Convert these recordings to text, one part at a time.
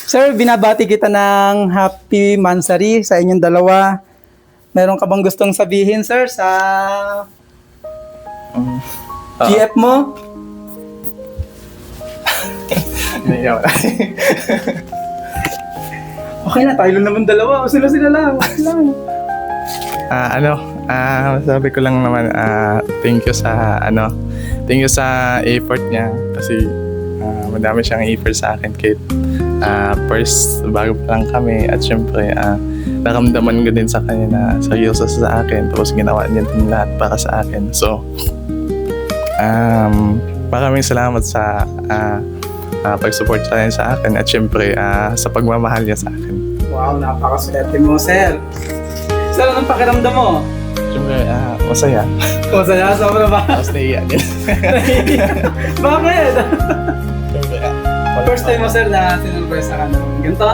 Sir, binabati kita ng Happy Mansari sa inyong dalawa. Meron ka bang gustong sabihin, sir, sa GF mo? Hindi ako. Okay na, tayo lang naman dalawa. O sila lang. Okay lang. Sabi ko lang naman, thank you sa effort niya kasi madami siyang effort sa akin kahit first bago pa lang kami at syempre naramdaman ko din sa kanya na seryoso sa akin tapos ginawa niya din lahat para sa akin. So maraming salamat sa pag-support sa akin at syempre sa pagmamahal niya sa akin. Wow, napakaswerte mo, sir. Sir, anong pakiramdam mo? Siyempre, masaya. Masaya, sobra ba? Tapos naiiyak din. Bakit? Siyempre, First time mo, sir, na sinurpresa ka ng ganito?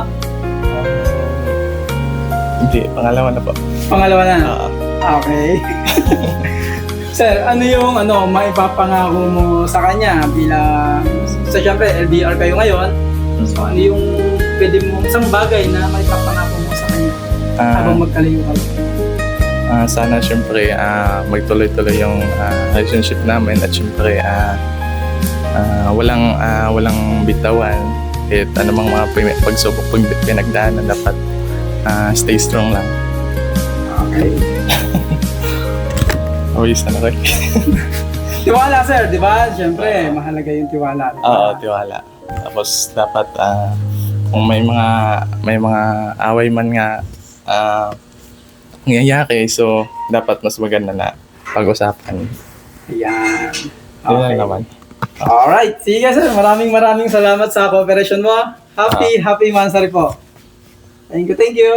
Hindi, pangalawa na po. Pangalawa na? Okay. Sir, ano yung maipapangako mo sa kanya bilang, so syempre, LDR kayo ngayon, so ano yung pwede mo, isang bagay na maipapangako mo sa kanya habang magkalayo ka? Sana syempre magtuloy-tuloy yung relationship namin at syempre walang bitawan at anumang mga pagsubok pinagdaanan dapat stay strong lang. Okay. Always okay. Tiwala, sir, di ba? Syempre, mahalaga yung tiwala. Diba? Oo, tiwala. Tapos dapat kung may mga away man nga nangyayari, so dapat mas maganda na pag-usapan. Ayan. Yun lang naman. Alright. Sige, sir. Maraming salamat sa cooperation mo. Happy Mansari po. Thank you.